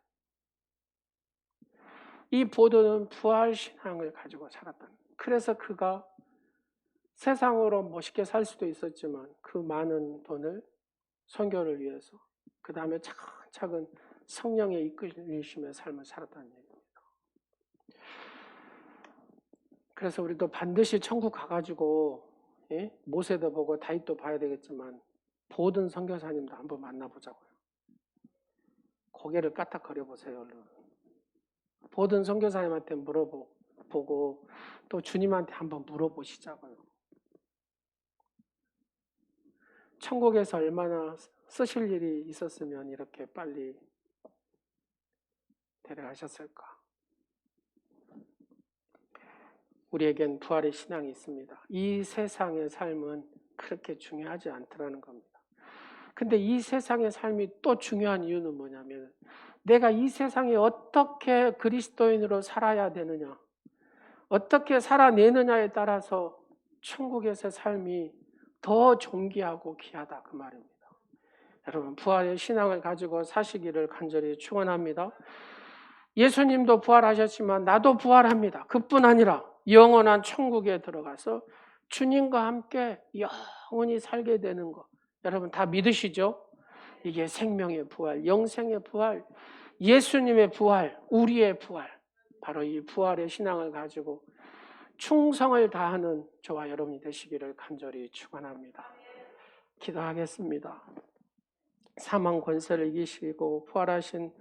이 보도는 부활신앙을 가지고 살았다. 그래서 그가 세상으로 멋있게 살 수도 있었지만 그 많은 돈을 선교를 위해서 그 다음에 차근차근 성령의 이끌리심의 삶을 살았다는 얘기입니다. 그래서 우리도 반드시 천국 가가지고 모세도 보고 다윗도 봐야 되겠지만 보든 선교사님도 한번 만나보자고요. 고개를 까딱거려 보세요. 얼른. 보든 선교사님한테 물어보고 또 주님한테 한번 물어보시자고요. 천국에서 얼마나 쓰실 일이 있었으면 이렇게 빨리 데려가셨을까? 우리에겐 부활의 신앙이 있습니다. 이 세상의 삶은 그렇게 중요하지 않더라는 겁니다. 근데 이 세상의 삶이 또 중요한 이유는 뭐냐면 내가 이 세상에 어떻게 그리스도인으로 살아야 되느냐, 어떻게 살아내느냐에 따라서 천국에서의 삶이 더 존귀하고 귀하다 그 말입니다. 여러분 부활의 신앙을 가지고 사시기를 간절히 축원합니다. 예수님도 부활하셨지만 나도 부활합니다. 그뿐 아니라 영원한 천국에 들어가서 주님과 함께 영원히 살게 되는 것 여러분 다 믿으시죠? 이게 생명의 부활, 영생의 부활, 예수님의 부활, 우리의 부활 바로 이 부활의 신앙을 가지고 충성을 다하는 저와 여러분이 되시기를 간절히 축원합니다. 기도하겠습니다. 사망 권세를 이기시고 부활하신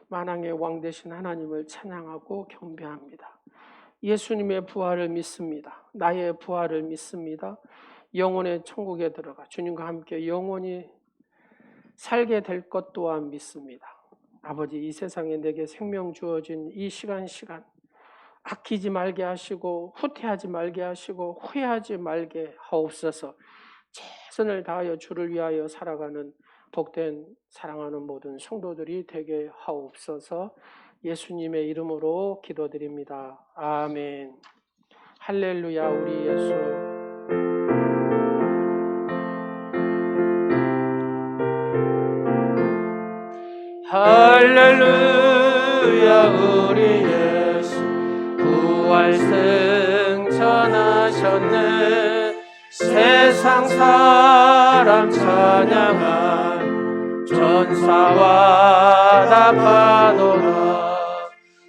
만왕의 왕 되신 하나님을 찬양하고 경배합니다. 예수님의 부활을 믿습니다. 나의 부활을 믿습니다. 영혼의 천국에 들어가 주님과 함께 영원히 살게 될 것 또한 믿습니다. 아버지 이 세상에 내게 생명 주어진 이 시간 아끼지 말게 하시고 후퇴하지 말게 하시고 후회하지 말게 하옵소서. 최선을 다하여 주를 위하여 살아가는 복된 사랑하는 모든 성도들이 되게 하옵소서. 예수님의 이름으로 기도드립니다. 아멘. 할렐루야. 우리 예수 할렐루야. 우리 예수 부활 승천하셨네. 세상 사람 찬양한 전사와 답하노라.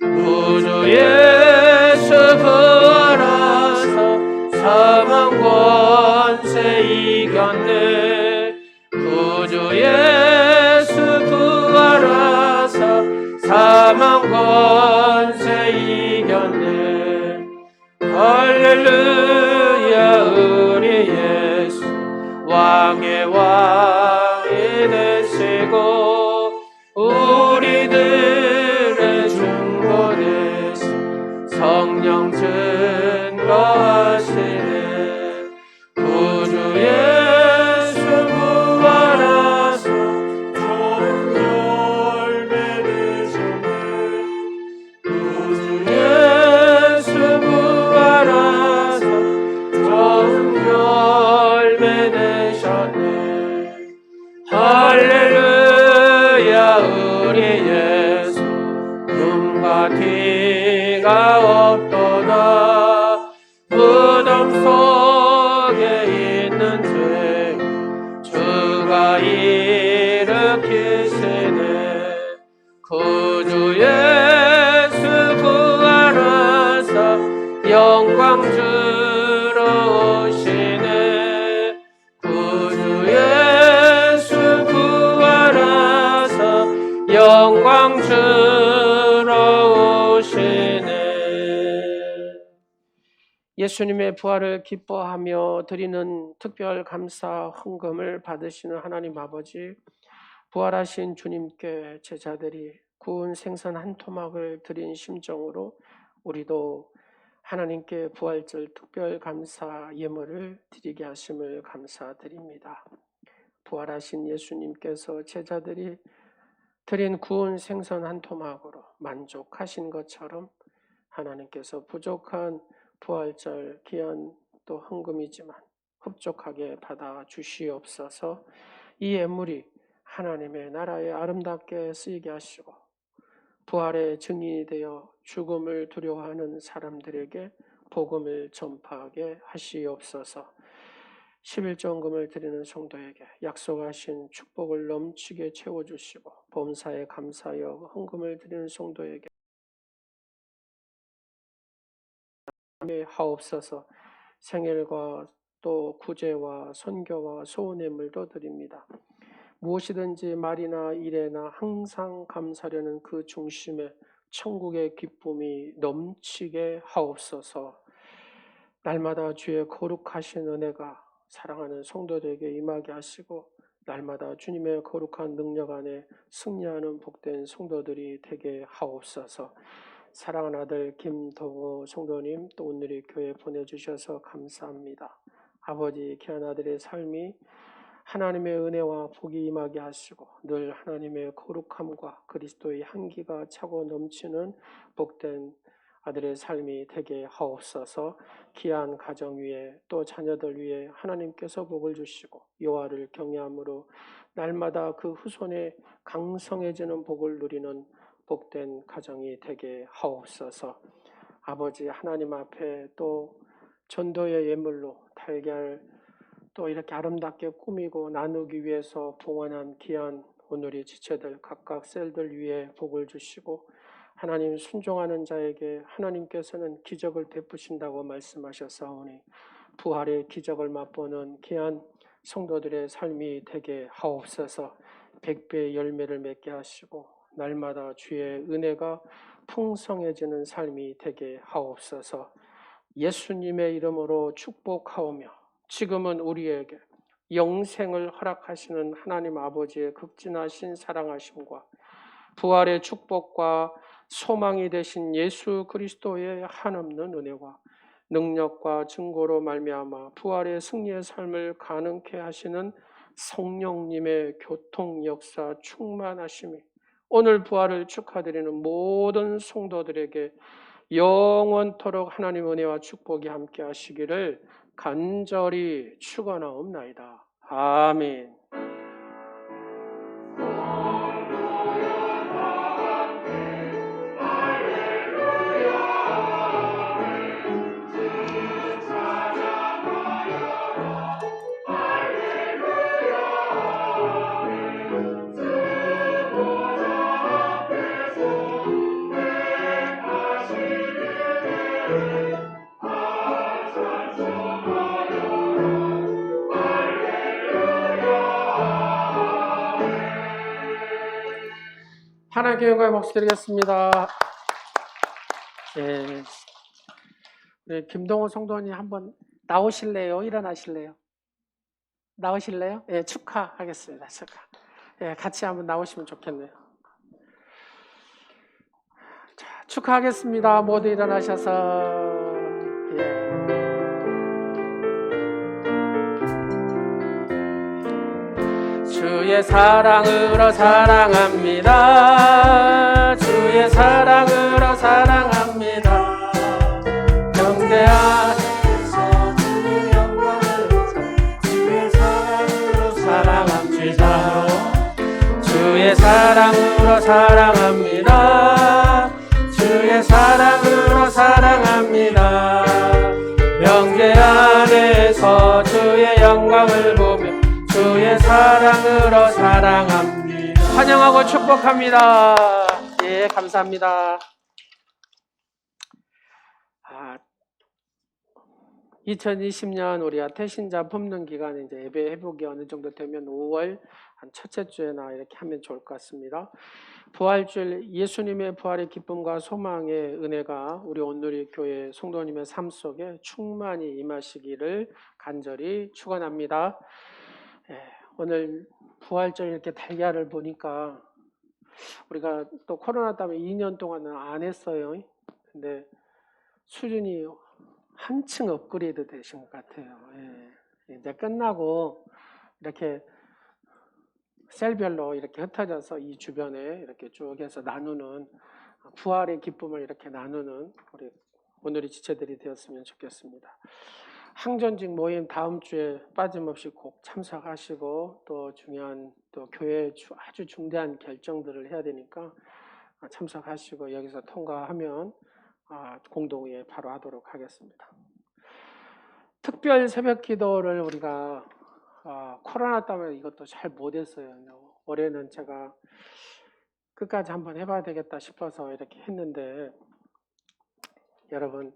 구주 예수 부활하사 사망 권세 이겼네. 구주 예수 부활하사 사망 권세 이겼네. 할렐루야. 우리 예수 왕의 왕이 되시고 우리들의 중보 되신 죄가 티가 없도다. 무덤 속에 있는 죄 주가 일으키시네. 구주 예수 부활하사 영광 주러 오시네. 구주 예수 부활하사 영광 주러 오시네. 예수님의 부활을 기뻐하며 드리는 특별 감사 헌금을 받으시는 하나님 아버지, 부활하신 주님께 제자들이 구운 생선 한 토막을 드린 심정으로 우리도 하나님께 부활절 특별 감사 예물을 드리게 하심을 감사드립니다. 부활하신 예수님께서 제자들이 드린 구운 생선 한 토막으로 만족하신 것처럼 하나님께서 부족한 부활절 귀한 또 헌금이지만 흡족하게 받아 주시옵소서. 이 예물이 하나님의 나라에 아름답게 쓰이게 하시고 부활의 증인이 되어 죽음을 두려워하는 사람들에게 복음을 전파하게 하시옵소서. 11조헌금을 드리는 성도에게 약속하신 축복을 넘치게 채워주시고 범사에 감사하여 헌금을 드리는 성도에게 하옵소서. 생일과 또 구제와 선교와 소원예물도 드립니다. 무엇이든지 말이나 일에나 항상 감사하려는 그 중심에 천국의 기쁨이 넘치게 하옵소서. 날마다 주의 거룩하신 은혜가 사랑하는 성도들에게 임하게 하시고 날마다 주님의 거룩한 능력 안에 승리하는 복된 성도들이 되게 하옵소서. 사랑하는 아들 김동호 성도님, 또 오늘의 교회 보내주셔서 감사합니다. 아버지, 귀한 아들의 삶이 하나님의 은혜와 복이 임하게 하시고 늘 하나님의 거룩함과 그리스도의 향기가 차고 넘치는 복된 아들의 삶이 되게 하옵소서. 귀한 가정 위에 또 자녀들 위에 하나님께서 복을 주시고 여호와를 경외함으로 날마다 그 후손에 강성해지는 복을 누리는 복된 가정이 되게 하옵소서. 아버지, 하나님 앞에 또 전도의 예물로 달걀 또 이렇게 아름답게 꾸미고 나누기 위해서 봉헌한 귀한 오늘의 지체들 각각 셀들 위에 복을 주시고 하나님 순종하는 자에게 하나님께서는 기적을 베푸신다고 말씀하셨사오니 부활의 기적을 맛보는 귀한 성도들의 삶이 되게 하옵소서. 100배의 열매를 맺게 하시고 날마다 주의 은혜가 풍성해지는 삶이 되게 하옵소서. 예수님의 이름으로 축복하오며 지금은 우리에게 영생을 허락하시는 하나님 아버지의 극진하신 사랑하심과 부활의 축복과 소망이 되신 예수 그리스도의 한없는 은혜와 능력과 증거로 말미암아 부활의 승리의 삶을 가능케 하시는 성령님의 교통 역사 충만하심이 오늘 부활을 축하드리는 모든 성도들에게 영원토록 하나님 은혜와 축복이 함께 하시기를 간절히 축원하옵나이다. 아멘. 하나님께 영광의 박수 드리겠습니다. 예. 네, 김동호 성도님 한번 나오실래요? 일어나실래요? 나오실래요? 예, 축하하겠습니다. 축하. 예, 같이 한번 나오시면 좋겠네요. 자, 축하하겠습니다. 모두 일어나셔서. 예. 주의 사랑으로 사랑합니다. 주의 사랑으로 사랑합니다. 경배하면서 주의 영광으로 주의 사랑으로 사랑합니다. 주의 사랑으로 사랑합니다. 사랑합니다. 환영하고 축복합니다. 예, 감사합니다. 2020년 우리가 태신자 품는 기간에 이제 예배 회복이 어느 정도 되면 5월 한 첫째 주에나 이렇게 하면 좋을 것 같습니다. 부활주일 예수님의 부활의 기쁨과 소망의 은혜가 우리 온누리 교회 성도님의 삶 속에 충만히 임하시기를 간절히 축원합니다. 오늘 부활절 이렇게 달걀을 보니까 우리가 또 코로나 때문에 2년 동안은 안 했어요. 근데 수준이 한층 업그레이드 되신 것 같아요. 이제 끝나고 이렇게 셀별로 이렇게 흩어져서 이 주변에 이렇게 쭉 해서 나누는 부활의 기쁨을 이렇게 나누는 우리 오늘의 지체들이 되었으면 좋겠습니다. 항전직 모임 다음 주에 빠짐없이 꼭 참석하시고 또 중요한 또 교회 아주 중대한 결정들을 해야 되니까 참석하시고 여기서 통과하면 공동회의 바로 하도록 하겠습니다. 특별 새벽 기도를 우리가 코로나 때문에 이것도 잘 못했어요. 올해는 제가 끝까지 한번 해봐야 되겠다 싶어서 이렇게 했는데 여러분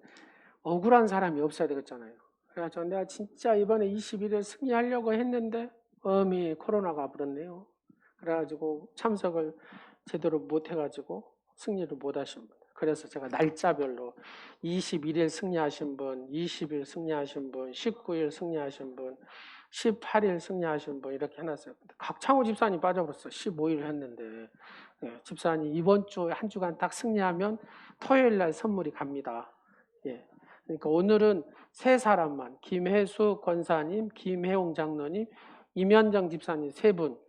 억울한 사람이 없어야 되겠잖아요. 그래서 내가 진짜 이번에 21일 승리하려고 했는데 어미 코로나가 와버렸네요. 그래가지고 참석을 제대로 못해가지고 승리를 못하신 분. 그래서 제가 날짜별로 21일 승리하신 분, 20일 승리하신 분, 19일 승리하신 분, 18일 승리하신 분 이렇게 해놨어요. 각창호 집사님 빠져버렸어. 15일 했는데 집사님 이번 주 한 주간 딱 승리하면 토요일 날 선물이 갑니다. 그러니까 오늘은 세 사람만 김혜수 권사님, 김혜웅 장로님, 임현정 집사님 세 분.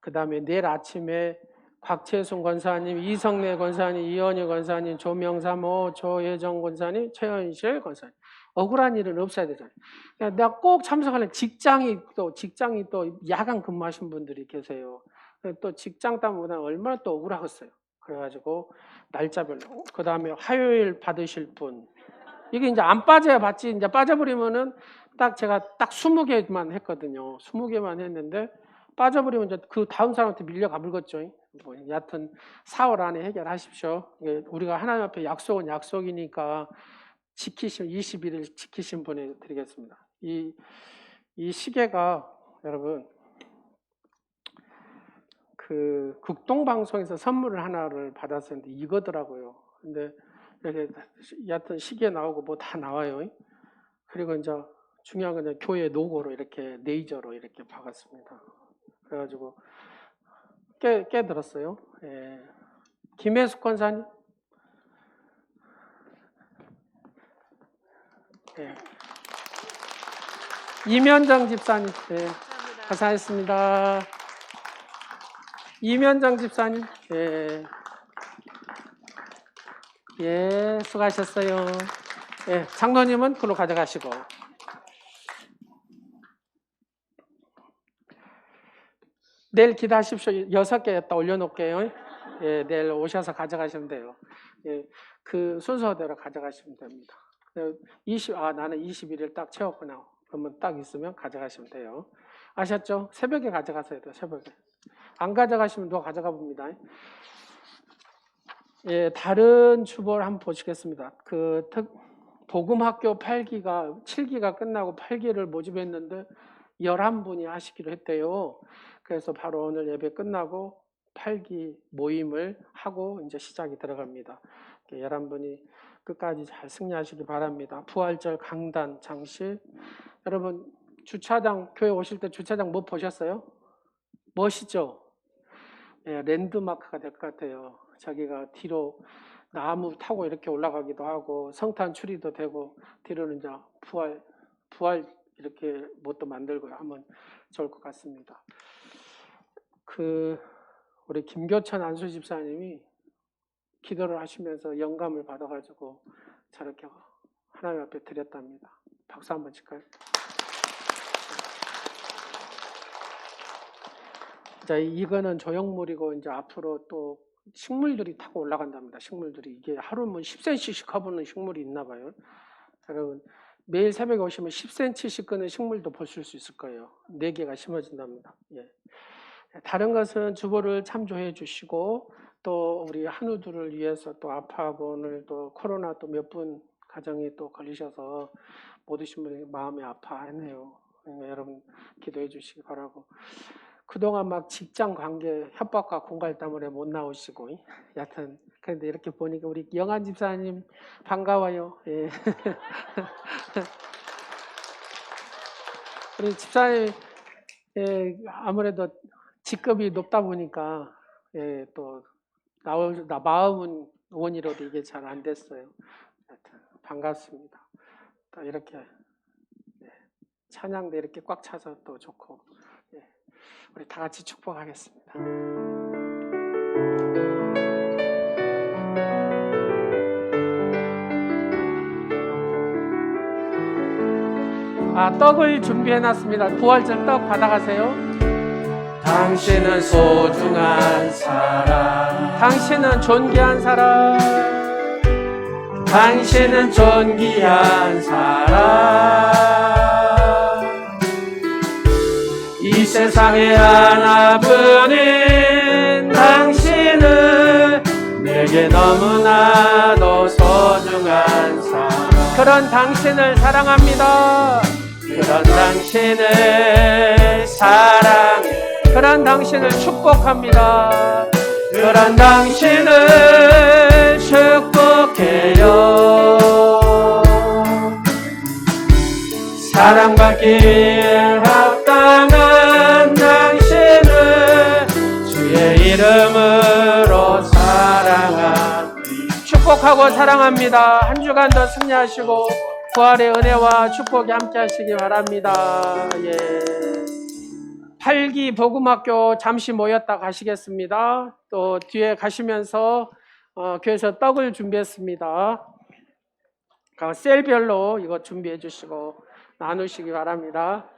그 다음에 내일 아침에 곽채순 권사님, 이성래 권사님, 이현희 권사님, 조명사모, 조혜정 권사님, 최현실 권사님. 억울한 일은 없어야 되잖아요. 내가 꼭 참석하려면 직장이 또 야간 근무하신 분들이 계세요. 또 직장 때문에 얼마나 또 억울하겠어요. 그래가지고 날짜별로. 그 다음에 화요일 받으실 분. 이게 이제 안 빠져야 받지. 이제 빠져버리면은 제가 딱 20개만 했거든요. 20개만 했는데 빠져버리면 이제 그 다음 사람한테 밀려가 물겠죠. 여하튼 4월 안에 해결하십시오. 우리가 하나님 앞에 약속은 약속이니까 지키신 21일 지키신 분에 드리겠습니다. 이 시계가 여러분 그 극동방송에서 선물을 하나를 받았었는데 이거더라고요. 근데 이렇게 여하튼 시계 나오고 뭐 다 나와요. 그리고 이제 중요한 건 이제 교회 로고로 이렇게 레이저로 이렇게 박았습니다. 그래가지고 깨들었어요. 김혜숙 권사님. 이면정 집사님. 감사했습니다. 이면정 집사님. 수고하셨어요. 장로님은 그로 가져가시고. 내일 기도하십시오. 6개 올려놓을게요. 내일 오셔서 가져가시면 돼요. 그 순서대로 가져가시면 됩니다. 나는 21일 딱 채웠구나. 그러면 딱 있으면 가져가시면 돼요. 아셨죠? 새벽에 가져가셔야 돼요. 새벽에. 안 가져가시면 누가 가져가 봅니다. 다른 주보를 한번 보시겠습니다. 복음학교 7기가 끝나고 8기를 모집했는데 11분이 하시기로 했대요. 그래서 바로 오늘 예배 끝나고 8기 모임을 하고 이제 시작이 들어갑니다. 11분이 끝까지 잘 승리하시기 바랍니다. 부활절 강단 장식. 여러분 주차장 교회 오실 때 주차장 뭐 보셨어요? 멋있죠? 랜드마크가 될 것 같아요. 자기가 뒤로 나무 타고 이렇게 올라가기도 하고 성탄 추리도 되고 뒤로는 이제 부활 이렇게 뭣도 만들고 하면 좋을 것 같습니다. 우리 김교천 안수 집사님이 기도를 하시면서 영감을 받아가지고 저렇게 하나님 앞에 드렸답니다. 박수 한번 칠까요? 자, 이거는 조형물이고 이제 앞으로 또 식물들이 타고 올라간답니다. 식물들이 이게 하루 뭐 10cm씩 커보는 식물이 있나 봐요. 여러분 매일 새벽에 오시면 10cm씩 끄는 식물도 보실 수 있을 거예요. 4개가 심어진답니다. 다른 것은 주보를 참조해 주시고 또 우리 한우들을 위해서 또 아파하고 오늘 또 코로나 또 몇 분 가정이 또 걸리셔서 못 오신 분이 마음이 아파하네요. 여러분 기도해 주시기 바라고. 그동안 막 직장 관계 협박과 공갈 때문에 못 나오시고 여하튼 그런데 이렇게 보니까 우리 영한 집사님 반가워요. 예. 우리 집사님 예, 아무래도 직급이 높다 보니까 예, 또 마음은 원이로도 이게 잘 안 됐어요. 하여튼 반갑습니다. 또 이렇게 예, 찬양도 이렇게 꽉 차서 또 좋고 예, 우리 다 같이 축복하겠습니다. 떡을 준비해놨습니다. 부활절 떡 받아가세요. 당신은 소중한 사람, 당신은 존귀한 사람, 당신은 존귀한 사람. 이 세상에 하나뿐인 당신은 내게 너무나도 소중한 사람. 그런 당신을 사랑합니다. 그런 당신을 사랑해. 그런 당신을 축복합니다. 그런 당신을 축복해요. 사랑받기에 합당한 당신을 주의 이름으로 사랑합니다. 축복하고 사랑합니다. 한 주간도 승리하시고 부활의 은혜와 축복이 함께 하시기 바랍니다. 예. 8기 복음학교 잠시 모였다 가시겠습니다. 또 뒤에 가시면서 교회에서 떡을 준비했습니다. 셀별로 이거 준비해 주시고 나누시기 바랍니다.